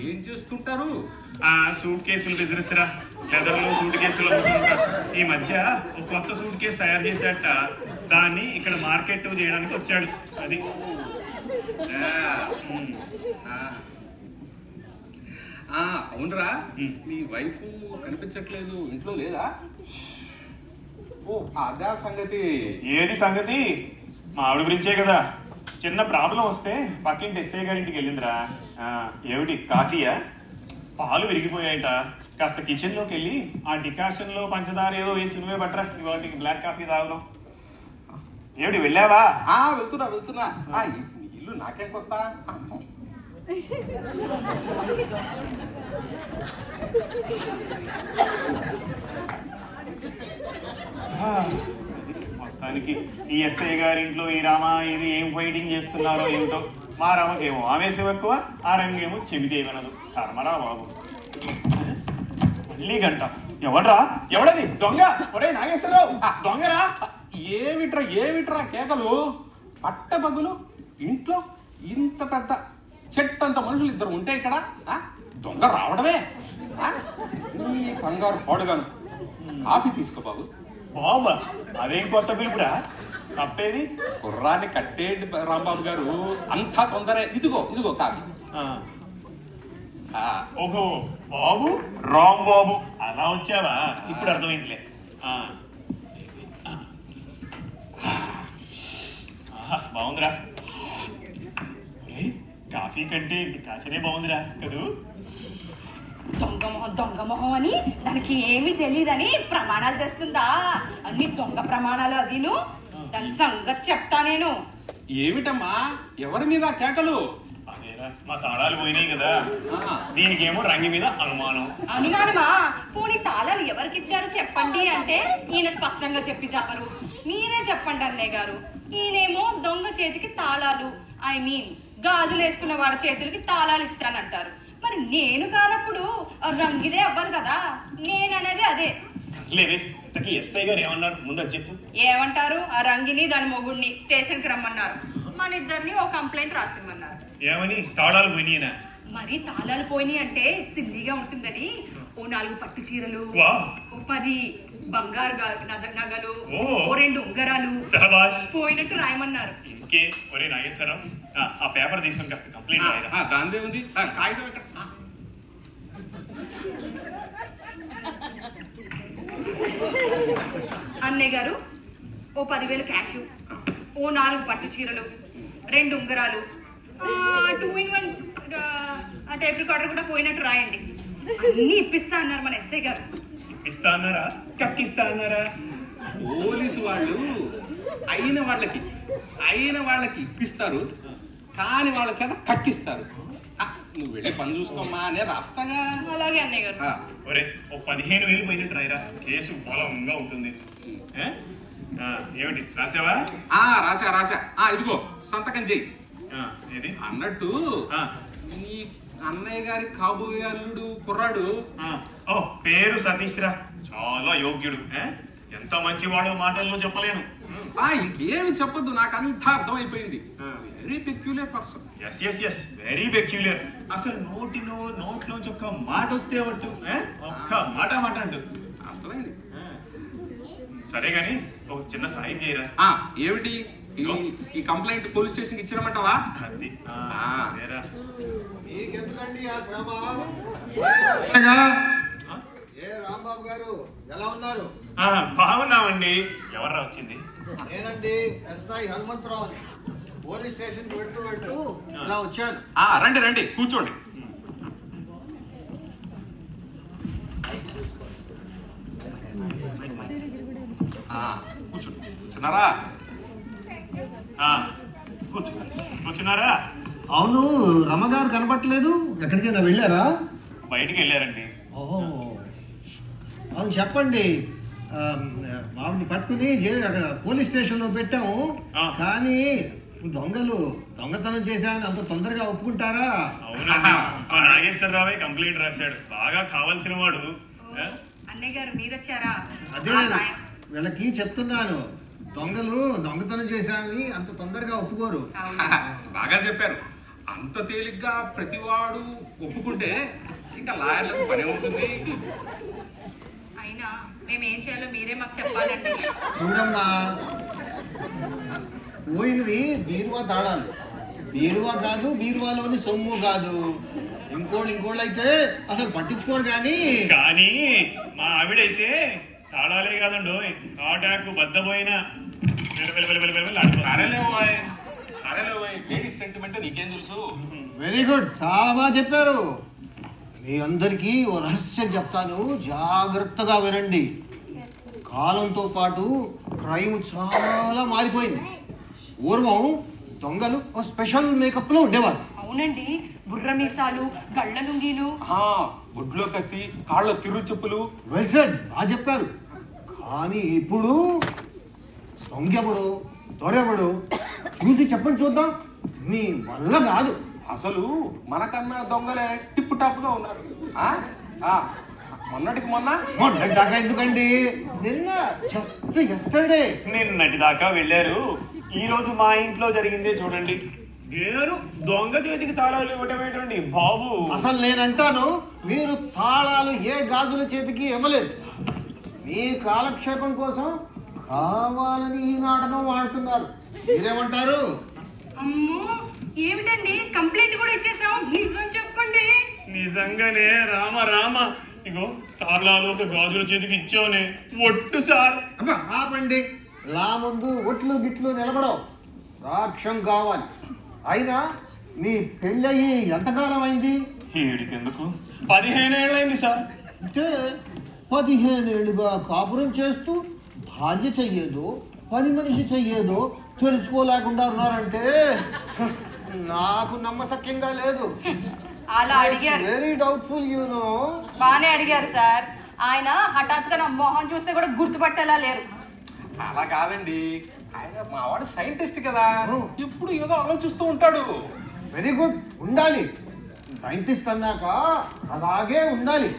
ఏం చేస్తుంటారు? సూట్ కేసులు బిజినెస్ రా. లెదర్లో సూట్ కేసులు అమ్ముతుంటారు. ఈ మధ్య ఒక కొత్త సూట్ కేసు తయారు చేశాట. దాన్ని ఇక్కడ మార్కెట్ చేయడానికి వచ్చాడు. అది అవునరా. మీ వైఫ్ కనిపించట్లేదు, ఇంట్లో లేదా? ఓ అదే సంగతి. ఏది సంగతి? మా ఆవిడ గురించే కదా. చిన్న ప్రాబ్లం వస్తే పక్కింటి ఎస్ఐ గారింటికి వెళ్ళిందిరా. ఏమిటి కాఫీయా? పాలు విరిగిపోయాయట. కాస్త కిచెన్లోకి వెళ్ళి ఆ డికాషన్లో పంచదార ఏదో వేసి నువ్వే పట్టరా, ఇవాళకి బ్లాక్ కాఫీ తాగుదాం. ఏమిటి వెళ్ళావా? వెళ్తున్నా. ఇల్లు నాకేం కొత్త. మొత్తానికి ఈ ఎస్ఐ గారింట్లో ఈ రామ ఇది ఏం ఫైటింగ్ చేస్తున్నారో ఏమిటో. మా రామకేమో ఆవేశం ఎక్కువ, ఆ రంగేమో చెబితే వినదు. కర్మరా బాబు. మళ్ళీ గంట. ఎవడ్రా? ఎవడది? దొంగ? ఒరే నాగేశ్వరరావు దొంగరా? ఏమిట్రా కేకలు? పట్టపగులు ఇంట్లో ఇంత పెద్ద చెట్టంత మనుషులు ఇద్దరు ఉంటే ఇక్కడ దొంగ రావడమే. ఈ కంగారు పాడుగాను. కాఫీ తీసుకో బాబు. బాబా అదేం కొత్త పిలుపురా? తప్పేది? కుర్రాన్ని కట్టేయండి రాంబాబు గారు, అంతా తొందరే. ఇదిగో కాఫీ. ఓహో బాబు, రామ్ బాబు అలా వచ్చావా? ఇప్పుడు అర్థమైందిలే. బాగుందిరా. కాఫీ కంటే డికాషనే బాగుందిరా కదూ? దొంగ మొహం అని దానికి ఏమీ తెలియదని ప్రమాణాలు చేస్తుందా? అన్ని దొంగ ప్రమాణాలు. అదిను దాని సంగతి చెప్తా నేను. ఏమిటమ్మా ఎవరి మీద కేకలు? అదేరా మా తాళాలు పోయినాయి కదా, దీనికేమో రంగి మీద అనుమానం. అనుమానమా? పోనీ తాళాలు ఎవరికి ఇచ్చారు చెప్పండి అంటే ఈయన స్పష్టంగా చెప్పి చెప్పరు. మీరే చెప్పండి అన్నయ్య గారు. ఈయనేమో దొంగ చేతికి తాళాలు, ఐ మీన్ గాజులు వేసుకున్న వాడి చేతులకి తాళాలు ఇస్తానంటారు. మరి నేను కానప్పుడు రంగిదే అవ్వదు కదా. నేననేది అదే. సర్లేవే, ఎస్ఐ గారు ఏమన్నారు ముందు చెప్పు. ఏమంటారు? ఆ రంగిని దాని మొగుడిని స్టేషన్ కి రమ్మన్నారు. మన ఇద్దరిని ఓ కంప్లైంట్ రాసిమ్మన్నారు. ఏమని? తాళాలు పోయినా? మరి తాళాలు పోయినాయి అంటే సిల్లీగా ఉంటుందని ఓ 4 పట్టు చీరలు, ఓ 10 బంగారు నగలు, ఓ 2 ఉంగరాలు పోయినట్టు రాయమన్నారు. ఇంకే ఒరే నాగేశ్వరరావు ఆ పేపర్ తీసుకొని కాస్త కంప్లైంట్ రాయరా. దాందే ఉంది కాగితం ఎక్కడ? అన్నయ్య గారు ఓ 10,000 క్యాష్, ఓ 4 పట్టు చీరలు, 2 ఉంగరాలు, 2-in-1 టేప్ రికార్డర్ కూడా పోయినట్టు రాయండి. అన్ని ఇప్పిస్తా అన్నారు మన ఎస్ఐ గారు. ఇప్పిస్తా అన్నారా? కక్కిస్తా అన్నారా? పోలీసు వాళ్ళు అయిన వాళ్ళకి ఇప్పిస్తారు, కాని వాళ్ళ చేత కక్కిస్తారు. నువ్వు వెళ్ళి పని చూసుకోమ్మా అనే రాస్తాగా. అలాగే అన్నయ్య గారు. ఒరే ఓ 15,000 పోయినట్టు రాయరా, కేసు బలంగా ఉంటుంది. ఏమిటి రాసావా? రాసా. ఇదిగో సంతకం చెయ్యి. ఏది అన్నట్టు నీ అన్నయ్య గారి కాబోయే అల్లుడు కుర్రాడు పేరు సతీష్ రా. చాలా యోగ్యుడు. ఎంత మంచివాడో మాటల్లో చెప్పలేను. ఇంకేమి చెప్పొద్దు, నాకు అంతా అర్థమైపోయింది. Very peculiar person. Yes very peculiar. అసలు నోట్లోంచి ఒక్క మాట వస్తే ఒక్క మాట అంటూ అర్థమైంది. సరే గాని ఒక చిన్న సాయం చేయరా. ఏమిటి ఈ కంప్లైంట్ పోలీస్ స్టేషన్ కి ఇచ్చిరమంటావా? అది అదేరా. మీకెందుకండి ఆ శ్రమ? ఏ రాంబాబు గారు ఎలా ఉన్నారు? బాగున్నామండి. ఎవర్రా వచ్చింది? నేనండి ఎస్ఐ హనుమంతరావు. పోలీస్ స్టేషన్ వెళ్తూ ఇలా వచ్చాను. రండి రండి కూర్చోండి. కూర్చున్నారా? కూర్చున్నారా? అవును, రమ్మగారు కనపట్లేదు. ఎక్కడికైనా వెళ్ళారా? బయటికి వెళ్ళారండి. ఓహో, అవును చెప్పండి. వాడిని పట్టుకుని అక్కడ పోలీస్ స్టేషన్లో పెట్టాము. కానీ దొంగతనం చేశామని అంత తొందరగా ఒప్పుకుంటారా? అవునండి, నాగేశ్వరరావే కంప్లైంట్ రాశాడు. బాగా కావాల్సిన వాడు. అన్నయ్య గారు మీరొచ్చారా? అదే వీళ్ళకి చెప్తున్నాను, దొంగతనం చేశామని అంత తొందరగా ఒప్పుకోరు. బాగా చెప్పారు. అంత తేలిగ్గా ప్రతివాడు ఒప్పుకుంటే ఇంకా లాయర్లకు పని ఉంటుంది. అయినా మేమేం చేయాలో మీరే మాకు చెప్పాలండి. చూడమ్మా, పోయినవి బీరువా తాళాలు. బీరువా కాదు, బీరువాలోని సొమ్ము కాదు. ఇంకోళ్ళు అయితే అసలు పట్టించుకోరు. కానీ మా ఆవిడైతే తాళాలే కాదండో, తాటాకు బద్దపోయిన లేడీస్ సెంటిమెంట్ నీకేం తెలుసు? వెరీ గుడ్, చాలా బాగా చెప్పారు. మీ అందరికీ ఓ రహస్యం చెప్తాను, జాగ్రత్తగా వినండి. కాలంతో పాటు క్రైమ్ చాలా మారిపోయింది. పూర్వం దొంగలు ఓ స్పెషల్ మేకప్ లో ఉండేవారు. అవునండి, బుర్ర మీసాలు, గళ్ళ లుంగీలు, గుడ్లో కత్తి, కాళ్ళ కిర్రు చెప్పులు. వెల్ సెడ్, బాగా చెప్పారు. కానీ ఇప్పుడు దొంగెవడు దొరెవడు చూసి చెప్పండి చూద్దాం. మీ వల్ల కాదు. అసలు మనకన్నా దొంగలే టిప్ టాప్ గా ఉన్నారు. మొన్నటికి మొన్న దాకా ఎందుకండి, నిన్న జస్ట్ ఎస్టర్డే నిన్నటి దాకా వెళ్ళారు. ఈ రోజు మా ఇంట్లో జరిగిందే చూడండి. నేను దొంగ చేతికి తాళాలు ఇవ్వటమేటండి బాబు. అసలు నేనంటాను, మీరు తాళాలు ఏ గాజుల చేతికి ఇవ్వలేదు. మీ కాలక్షేపం కోసం కావాలని ఈ నాటకం వాడుతున్నారు. మీరేమంటారు? అమ్మో ఏమిటండి, కంప్లైంట్ కూడా ఇచ్చేసాం. నిజం చెప్పండి. నిజంగానే రామ ఇగో తాళాలు ఒక గాజుల చేతికి ఇచ్చావునే. ఒట్టు సార్. అబ్బా ఆపండి. లా ముందు ఒట్లు గిట్లు నిలబడవు, సాక్ష్యం కావాలి. అయినా మీ పెళ్ళయి ఎంతకాలం అయింది? ఏడికెందుకు, 15 ఏళ్ళైంది సార్. అంటే 15 ఏళ్ళుగా కాపురం చేస్తూ భార్య చెయ్యేదో పని మనిషి చెయ్యేదో తెలుసుకోలేకుండా ఉన్నారంటే నాకు నమ్మశక్యంగా లేదు. అలా అడిగారు. Very doubtful you know. బానే అడిగారు సార్. ఆయన హఠాత్తుగా నా మొహం చూస్తే కూడా గుర్తుపట్టేలా లేరు. అలా కాదండి, ఆయన మా వాడు సైంటిస్ట్ కదా, ఇప్పుడు ఏదో ఆలోచిస్తూ ఉంటాడు. వెరీ గుడ్, ఉండాలి. సైంటిస్ట్ అన్నాక అలాగే ఉండాలి.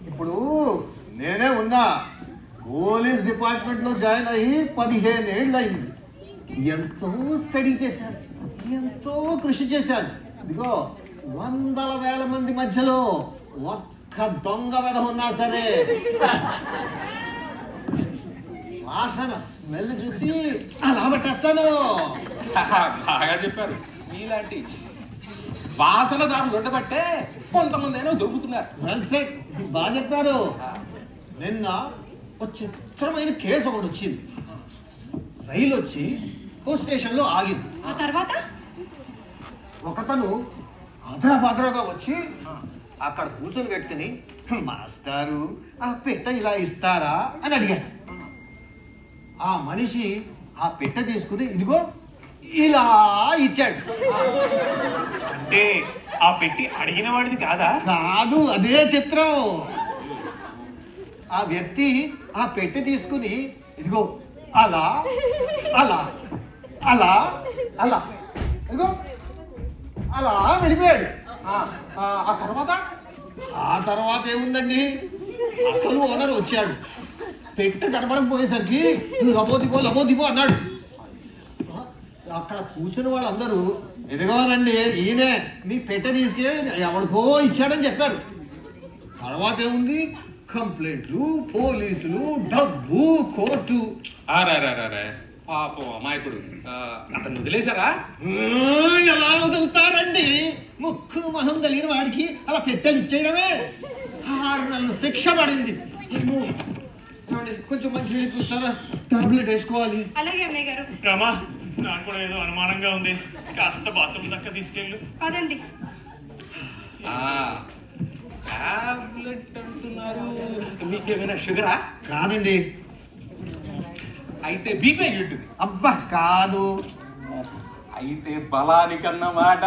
ఇప్పుడు నేనే ఉన్నా, పోలీస్ డిపార్ట్మెంట్ లో జాయిన్ అయ్యి 15 ఏళ్ళు అయింది. ఎంతో స్టడీ చేశాను, ఎంతో కృషి చేశాను. ఇదిగో 100,000 మంది మధ్యలో ఒక్క దొంగ వెధ ఉన్నా సరే వాసన స్మెల్ చూసి అలా పట్టేస్తాను. బాగా చెప్పారు. మీలాంటి వాసనదారులు ఉండబట్టే కొంతమంది అయినా దొరుకుతున్నారు. వెల్ సెడ్, బాగా చెప్పారు. నిన్న ఒక చిత్రమైన కేసు ఒకటి వచ్చింది. రైలు వచ్చి ఓ స్టేషన్లో ఆగింది. ఆ తర్వాత ఒకతను అదరభద్రగా వచ్చి అక్కడ కూర్చున్న వ్యక్తిని, మాస్టారు ఆ పెట్టె ఇలా ఇస్తారా అని అడిగాడు. ఆ మనిషి ఆ పెట్టె తీసుకుని ఇదిగో ఇలా ఇచ్చాడు. అంటే ఆ పెట్టి అడిగిన వాడిది కాదా? కాదు, అదే చిత్రం. ఆ వ్యక్తి ఆ పెట్టె తీసుకుని ఇదిగో అలా అలా అలా అలా ఇదిగో అలా వెళ్ళిపోయాడు. ఆ తర్వాత ఏముందండి, అసలు ఓనర్ వచ్చాడు. పెట్టె కనపడకపోయేసరికి లబోదిపో అన్నాడు. అక్కడ కూర్చుని వాళ్ళందరూ ఎదుగోనండి, ఈయనే మీ పెట్టె తీసుకే ఎవరికో ఇచ్చాడని చెప్పారు. తర్వాత ఏముంది, కంప్లైంట్లు, పోలీసులు, డబ్బు, కోర్టు. అరే పాపం అమాయకుడు. అతను వదిలేశారా? ఎలా వదులుతారండి? ముక్కు మొహం తెలియని వాడికి అలా పెట్టెలు ఇచ్చేయడమే. 6 నెలల శిక్ష పడింది. ఏమో. ఏమండి, కొంచెం మంచి నీళ్ళు చూస్తారా? టాబ్లెట్ వేసుకోవాలి. అలాగే అన్నయ్య గారు. రామా, నాకు కూడా ఏదో అనుమానంగా ఉంది, కాస్త బాత్రూమ్ దాకా తీసుకెళ్ళు. అదండి. టాబ్లెట్ అంటున్నారు, మీకేమైనా షుగరా? కాదండి. అయితే బీపీ ఉంటుంది. అబ్బా కాదు. అయితే బలానికన్నమాట.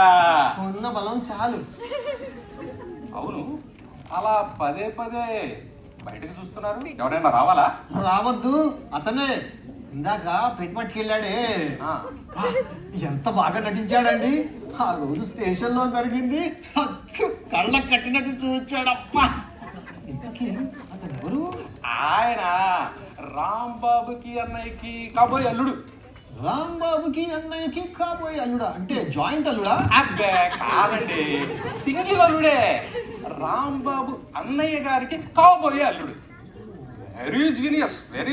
ఉన్న బలం చాలు. అవును, అలా పదే బయటకు చూస్తున్నారు, ఎవరైనా రావాలా? రావద్దు, అతనే ఇందాక పెట్టుబట్టుకెళ్ళాడే. ఆ, ఎంత బాగా నటించాడండి. ఆ రోజు స్టేషన్ లో జరిగింది అచ్చు కళ్ళకు కట్టినట్టు చూచాడప్పా. ఇంతకీ అతను ఎవరు? ఆయన రాంబాబుకి అన్నయ్యకి కాబోయే అల్లుడు. రాంబాబుకి అన్నయ్యకి కాబోయే అల్లుడా? అంటే జాయింట్ అల్లుడా? అబ్బే కాదండి, సింగిల్ అల్లుడే. రాంబాబు అన్నయ్య గారికి కాబోయే అల్లుడు. వెరీ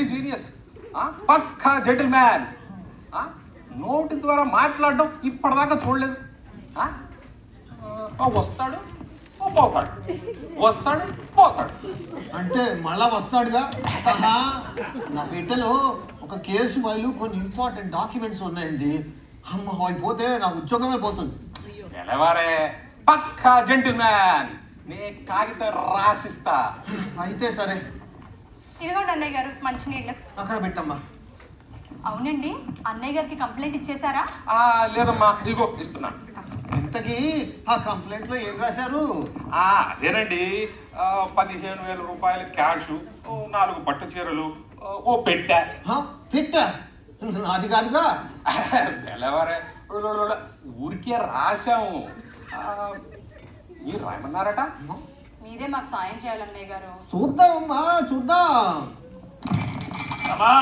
జీనియస్, పక్కా జెంటిల్ మ్యాన్. నోటి ద్వారా మాట్లాడడం ఇప్పటిదాకా చూడలేదు. వస్తాడు పోతాడు. అంటే మళ్ళా వస్తాడుగా. ఆహా, నా పెట్టెలో ఒక కేసు ఫైలు, కొన్ని ఇంపార్టెంట్ డాక్యుమెంట్స్ ఉన్నాయండి. అమ్మ అయిపోతే నా ఉద్యోగమే పోతుంది. నిలవారే, పక్కా జెంటిల్ మ్యాన్. నే కాగితం రాసిస్తా. అయితే సరే, ఇదిగోండి అన్నయ్య గారు మంచినీళ్ళు. అక్కడ పెట్టమ్మా. అవునండి, అన్నయ్య గారికి కంప్లైంట్ ఇచ్చేసారా? లేదమ్మా, ఇగో ఇస్తున్నా. ఇంతకీ ఆ కంప్లైంట్ లో ఏం రాశారు? అదేనండి, 15,000 రూపాయల క్యాషు, 4 పట్టు చీరలు, ఓ పెట్టె. పెట్టా? అది కాదుగా. తెల్లవారే ఊరికే రాశాము. మీరు రాయమన్నారట. మీరే మాకు సాయం చేయాలన్నయ్య గారు. చూద్దామమ్మా, చూద్దాం. అమ్మా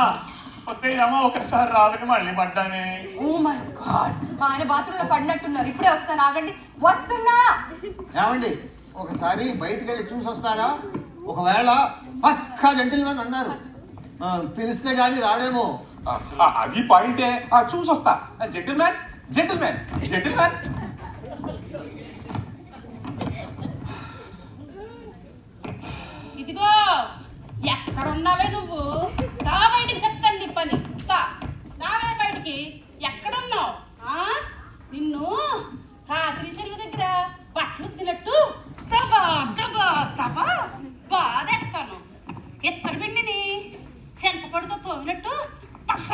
అమ్మా, ఒకసారి రాదని మళ్ళీ పడ్డానే. ఓ మై గాడ్, మా ఆయన బాత్రూంలో పడినట్టున్నారు. ఇప్పుడే వస్తాను, ఆగండి. వస్తున్నా. ఏమండి, ఒకసారి బయటికి వెళ్ళి చూసి వస్తారా? ఒకవేళ పక్కా జెంటిల్మెన్ అన్నారు, పిలిస్తే గానీ రాడేమో. అది పాయింటే. చూసొస్తా. Gentleman. ఇదిగో, ఎక్కడున్నావే నువ్వు? దా బయటికి చెప్తాను నీ పని. దావే బయటికి. ఎక్కడున్నావు? నిన్ను సాకరి చెరువు దగ్గర బట్టలు తినట్టు బాధేస్తాను. ఎక్కడ పిండిని శంకపడితో తోమినట్టు పస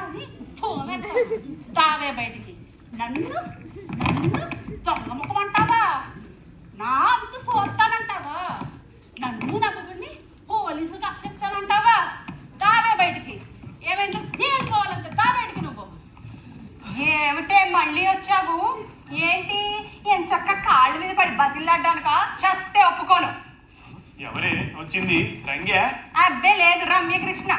అని తోమేస్తాను. దావే బయటికి. నన్ను దొంగ ముఖం అంటావా? నా అంత సోర్తానంటావా? నన్ను నవ్వుకుని పోలీసులకు అప్పచెప్తానంటావా? దావే బయటికి. ఏమైందో చేసుకోవాలంటే దా బయటికి నువ్వు. ఏమిటే మళ్ళీ వచ్చావు? ఏంటి ఎంచక్క కాళ్ళ మీద పడి బతిలాడ్డానుక? చస్తే ఒప్పుకోను. ఎవరే వచ్చింది? రంగే? అబ్బే లేదు, రమ్యకృష్ణ.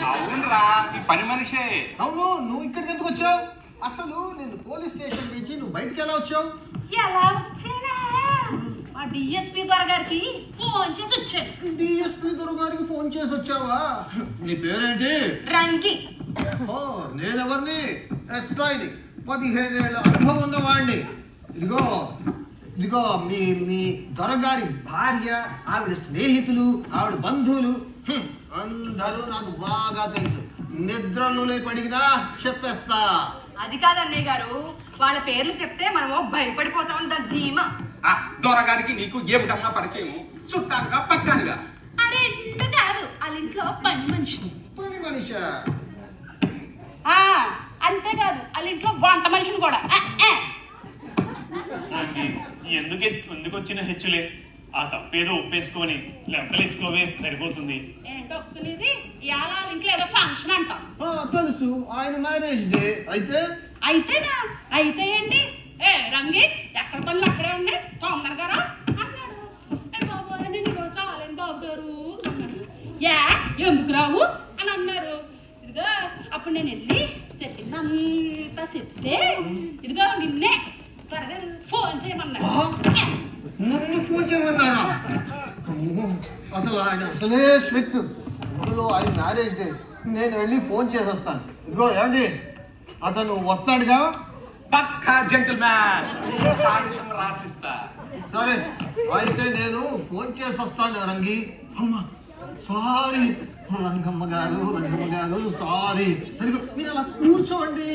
అవునరా, ఈ పని మనిషే. అవును, నువ్వు ఇక్కడికి ఎందుకు వచ్చావు? అసలు నేను పోలీస్ స్టేషన్ నుంచి నువ్వు బయటికి ఎలా వచ్చావు? ఎలా వచ్చానా? మా డిఎస్పీ గారికి ఫోన్ చేసి వచ్చాను. డిఎస్పీ గారికి ఫోన్ చేసి వచ్చావా? నీ పేరేంటి? రంగి. ఓ, నేనెవరిని? ఎస్ఐని, 15 ఏళ్ళ అనుభవం ఉన్నవాడిని. ఇదిగో మీ దొరగారి భార్య, ఆవిడ స్నేహితులు, ఆవిడ బంధువులు అందరూ నాకు బాగా తెలుసు. నిద్రలోనే పడిగినా చెప్పేస్తా. అది కాదు అన్నయ్య గారు, వాళ్ళ పేర్లు చెప్తే మనము భయపడిపోతాం. దాని ధీమా. దొరగారికి నీకు ఏమిటమ్మా పరిచయం? చుట్టానుగా పక్కానుగా? అరే ఇంట్లో కాదు, వాళ్ళ ఇంట్లో పని మనిషిని. పని మనిషా? అంతేకాదు, వాళ్ళ ఇంట్లో వంట మనిషిని కూడా. ఎందుకు వచ్చిన హెచ్చులే? ఆ తప్పేదో ఒప్పేసుకొని లెక్కలేసుకోవే, సరిపోతుంది. ఏంటో ఒప్పుకునేది? ఇవాళ వాళ్ళ ఇంట్లో ఏదో ఫంక్షన్ అంటాం. తెలుసు, ఆయన మ్యారేజ్ డే. అయితేనా? అయితే ఏంటి? రంగి, ఎక్కడ పనులు అక్కడే ఉన్నాయి, తొందరగా రా అన్నాడు. బాబు నేను ఈరోజు రాలేను బాబు గారు అన్నాడు. ఎందుకు రావు అని అన్నారు. ఇదిగో అప్పుడు నేను వెళ్ళి చెప్పిందంతా చెప్తే, ఇదిగో నిన్నే త్వరగా ఫోన్ చేయమన్నాడు. నన్ను ఫోన్ చేయమన్నారా? అసలు ఆయన అసలే స్ట్రిక్ట్. ఇందులో ఆయన మ్యారేజ్ డే, నేను వెళ్ళి ఫోన్ చేసి వస్తాను. ఇదిగో ఏమండి, అతను వస్తాడుగా? పక్కా జెంటిల్మ్యాన్, కాగితం రాసిస్తా. సరే అయితే నేను ఫోన్ చేసి వస్తాను రంగి. అమ్మ సారీ రంగమ్మ గారు సారీ. అదిగో మీరు అలా కూర్చోండి.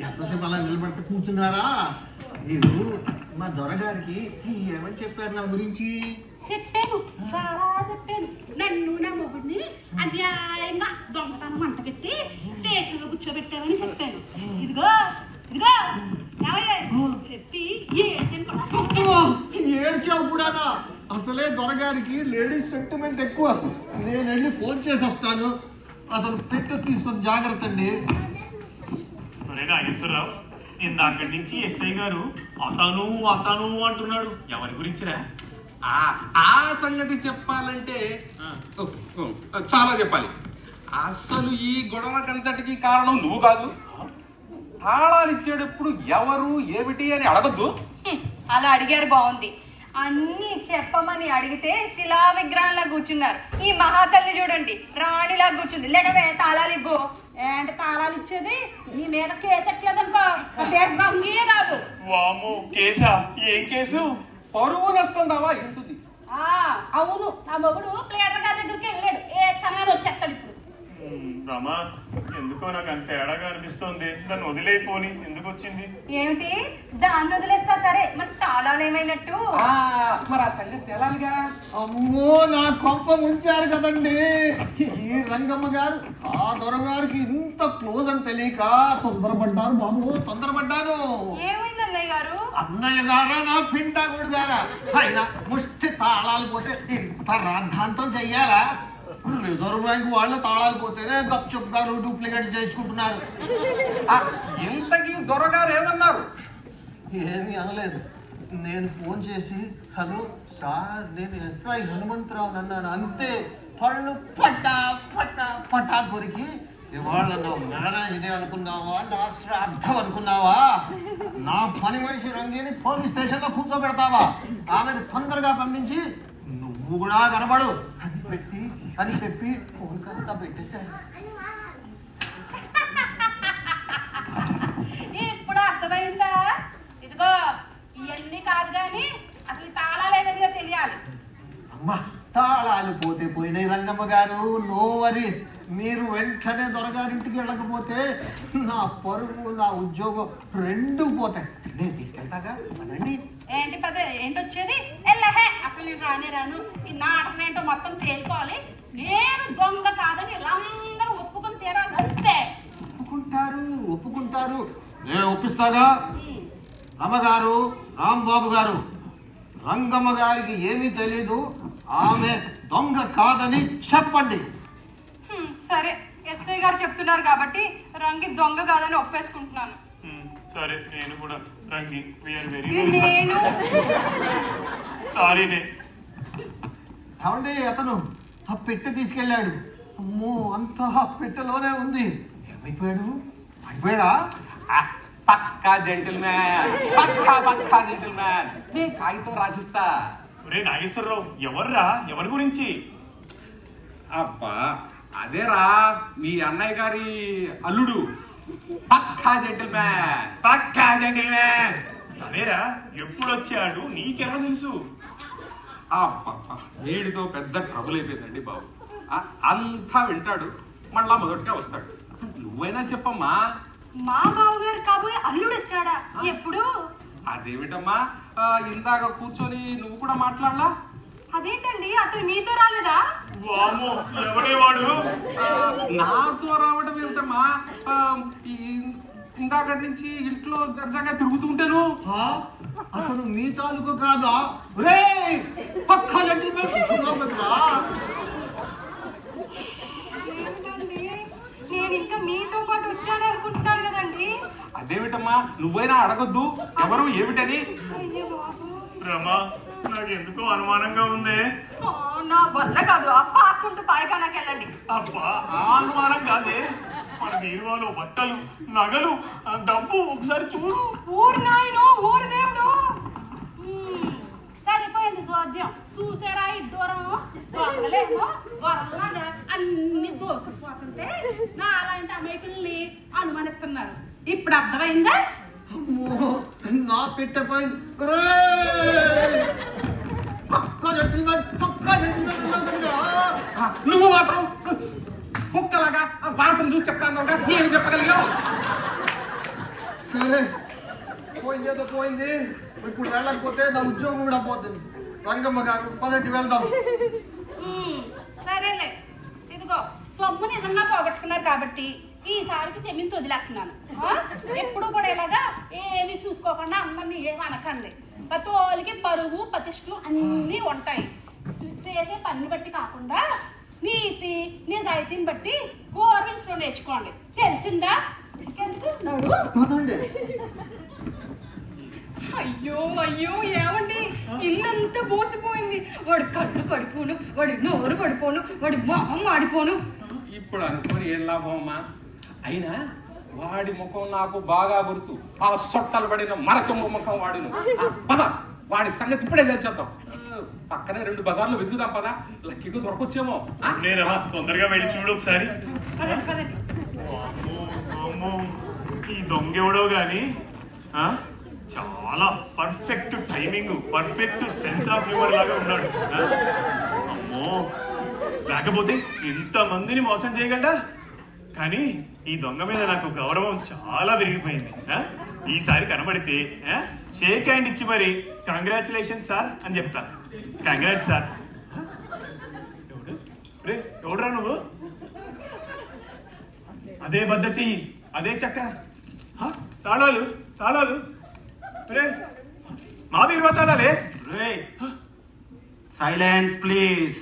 ఎంతసేపు అలా నిలబడితే కూర్చున్నారా? మీరు మా దొరగారికి ఏమని చెప్పారు నా గురించి? చెప్పాను, చాలా చెప్పాను. నన్ను నా మొగుడిని అన్యాయంగా దొంగతనం అంట పెట్టి స్టేషన్లో కూర్చోబెట్టామని చెప్పాను. ఇదిగో ఇదిగో ఏమయ్యా చెప్పి ఏడ్చావు కూడానా? అసలే దొరగారికి లేడీస్ సెంటిమెంట్ ఎక్కువ. నేను వెళ్ళి ఫోన్ చేసి వస్తాను. అతను పెట్టు తీసుకొని జాగ్రత్త అండి. నాగేశ్వరరావు, ఇందాక నుంచి ఎస్ఐ గారు అతను అంటున్నాడు. ఎవరి గురించిరా? ఆ సంగతి చెప్పాలంటే చాలా చెప్పాలి. అసలు ఈ గొడవకంతటికి కారణం నువ్వు కాదు. తాళాలు ఇచ్చేటప్పుడు ఎవరు ఏమిటి అని అడగద్దు. అలా అడిగారు, బాగుంది. అన్ని చెప్పమని అడిగితే శిలా విగ్రహంలా కూర్చున్నారు. ఈ మహాతల్లి చూడండి, రాణిలా కూర్చుంది. లేకవే తాళాలు ఇవ్వు. ఏంటి తాళాలు ఇచ్చేది? నీ మీద కేసు ఎట్లేదనుకో, పేరు రంగే కాదు. వామో, కేసా? ఏం కేసు? పరువు నష్టం దావా ఎంతుంది. అవును, నా మొగుడు ప్లేటర్ గారి దగ్గరికి వెళ్ళాడు. ఏ చల్లని వచ్చేస్తాడు ఇప్పుడు. రమా, ఎందుకో నాకు అంత తేడాగా అనిపిస్తోంది. దాన్ని వదిలేయిపోని ఎందుకు వచ్చింది? ఏమిటి దాన్ని వదిలేస్తా? సరే, మరి తాళాలు ఏమైనట్టు? మరి ఆ సంగతి తెలాలిగా. అమ్మో, నా కొంప ముంచారు కదండి. ఈ రంగమ్మ గారు ఆ దొరగారికి ఇంత క్లోజ్ అని తెలియక తొందరపడ్డారు బాబు, తొందరపడ్డాను. ఏమైంది అన్నయ్య గారు? అన్నయ్య గారా నా పిండాకుడు గారా? అయినా ముష్టి తాళాలు పోతే ఇంత రాద్ధాంతం చెయ్యాలా? రిజర్వ్ బ్యాంక్ వాళ్ళు తాళాలు పోతేనే గప్చుప్ గారు డూప్లికేట్ చేసుకుంటున్నారు. ఇంతకీ దొరగారు ఏమన్నారు? ఏమీ అనలేదు. నేను ఫోన్ చేసి హలో సార్, నేను ఎస్ఐ హనుమంతరావు అన్నాను. అంతే, పళ్ళు పటా కొరికి ఇవాళ నా మ్యారేజ్ ఇదే అనుకున్నావా, నా శ్రాద్ధం అనుకున్నావా? నా పని మనిషి రంగిని పోలీస్ స్టేషన్లో కూర్చోబెడతావా? ఆమెను తొందరగా పంపించి నువ్వు కూడా కనబడు అని చెప్పి ఫోన్ కాస్త పెట్టేశాను. ఇప్పుడు అర్థమైందా? ఇదిగో ఇవన్నీ కాదు కానీ అసలు ఈ తాళాలు ఏమైనా తెలియాలి. అమ్మా, తాళాలు పోతే పోయినాయి రంగమ్మ గారు, నో వరీస్. మీరు వెంటనే దొరగారింటికి వెళ్ళకపోతే నా పరువు, నా ఉద్యోగం రెండూ పోతాయి. నేను తీసుకెళ్తాగా, అనండి. ఏంటి పదే ఏంటి వచ్చేది? ఎల్లహే, అసలు నేను రాను. ఈ నాటకం ఏంటో మొత్తం తేలిపోవాలి. నేను దొంగ కాదని ఇలా అందరూ ఒప్పుకొని తీరాలి. అంతే. ఒప్పుకుంటారు. నేను ఒప్పిస్తాగా. రమ్మగారు, రాంబాబు గారు, రంగమ్మ గారికి ఏమీ తెలీదు, ఆమె దొంగ కాదని చెప్పండి. సరే, ఎస్ఐ గారు చెప్తున్నారు కాబట్టి రంగి దొంగ కాదని ఒప్పేసుకుంటున్నాను. సరే, నేను కూడా రంగి నేను సారీనే. ఏమండి, అతను ఆ పెట్టె తీసుకెళ్ళాడు. అమ్మో, అంతా ఆ పెట్టెలోనే ఉంది. అయిపోయాడా? పక్కా జెంటిల్మ్యాన్, పక్కా జెంటిల్మ్యాన్. నీ కాగితం రాసిస్తా. ఒరే నాగేశ్వరరావు, ఎవర్రా? ఎవరి గురించి? అబ్బా అదేరా, మీ అన్నయ్య గారి అల్లుడు. పక్కా జెంటిల్మ్యాన్. సరేరా, ఎప్పుడు వచ్చాడు? నీకెలా తెలుసు? అబ్బా, వీడితో పెద్ద ట్రబుల్ అయిపోయిందండి బాబు. అంతా వింటాడు, మళ్ళా మొదటిగా వస్తాడు. నువ్వైనా చెప్పమ్మా. మా బావగారు కాబోయే అల్లుడు వచ్చాడా? ఎప్పుడు? అదేమిటమ్మా, ఇందాక కూర్చొని నువ్వు కూడా మాట్లాడలా? అదేంటండి, అతను మీతో రాలేదా? వామో, ఎవడే వాడు? నాతో రావడం ఏమిటమ్మా, ఇందాక నుంచి ఇంట్లో దర్జాగా తిరుగుతూ ఉంటాను. అతను మీ తాలూకు కాదా? పక్కా నేను ఇంకా మీతో పాటు వచ్చాడు అనుకుంటున్నాను కదండి. అదేమిటమ్మా, నువ్వైనా అడగొద్దు ఎవరు ఏమిటని. రమా, నాకు ఎందుకో అనుమానంగా ఉంది. నా వల్ల కాదు, పాకుంటూ పాయకానాకి వెళ్ళండి. అబ్బా, ఆ అనుమానం కాదే. మన బీరువాలో బట్టలు, నగలు, డబ్బు ఒకసారి చూడు. ఊరు నాయనో, ఊరు దేవుడు. సరిపోయింది సో చోద్యం చూసారా ఇడ్డూరం దొంగలేమో దొరలాగా అన్ని దోసుకుపోతుంటే నా అలాంటి అమాయకుల్ని అనుమానిస్తున్నారు. ఇప్పుడు అర్థమైందా? అమ్మో నా పెట్టపోయింది నువ్వు మాత్రం కుక్కలాగా వాసన చూసి చెప్తాను ఏమి చెప్పగలిగావు? సరే పోయింది ఏదో పోయింది. ఇప్పుడు వెళ్ళకపోతే నా ఉద్యోగం కూడా పోతుంది. రంగమ్మ గారు పదటి వెళ్దాం. సరేలే, ఇదిగో సొమ్ము నిజంగా పోగొట్టుకున్నారు కాబట్టి ఈసారికి చెమ్మిని వదిలేస్తున్నాను. ఎప్పుడు కూడా ఇలాగా ఏమి చూసుకోకుండా అందరినీ ఏమి అనకండి. తోలికి పరువు ప్రతిష్టలు అన్నీ ఉంటాయి. చేసే పనిని బట్టి కాకుండా నీతి నిజాయితీని బట్టి గౌరవించడం నేర్చుకోండి. తెలిసిందా? పదండి. అయ్యో అయ్యో ఏమండి ఇల్లంతా బోసిపోయింది. వాడి కళ్ళు పడిపోను, వాడి నోరు పడిపోను, వాడి మొహం మాడిపోను. ఇప్పుడు అనుకోని ఏం లాభం అమ్మా? అయినా వాడి ముఖం నాకు బాగా గుర్తు. ఆ సొట్టలు పడిన మరచొమ్మ ముఖం వాడును. పద వాడి సంగతి ఇప్పుడే తెలిచేద్దాం. పక్కనే 2 బజార్లు వెతుకుదాం పద. లక్కీగా దొరకొచ్చేమో. నేనమ్మా తొందరగా వెళ్ళి చూడు ఒకసారి. పదండి పదండి. అమ్మో, అమ్మో, ఈ దొంగ ఎవడో గాని చాలా perfect timing, perfect sense of humour లాగా ఉన్నాడు. అమ్మో, లేకపోతే ఇంత మందిని మోసం చేయగలడా? కానీ ఈ దొంగ మీద నాకు గౌరవం చాలా పెరిగిపోయింది. ఈసారి కనబడితే షేక్ హ్యాండ్ ఇచ్చి మరి కంగ్రాచులేషన్ సార్ అని చెప్తా. Congrats sir. ఎవడురా నువ్వు? అదే బద్ద చెయ్యి, అదే చక్క, తాళాలు తాళాలు మా బీరువా తాళాలే. Silence please.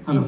హలో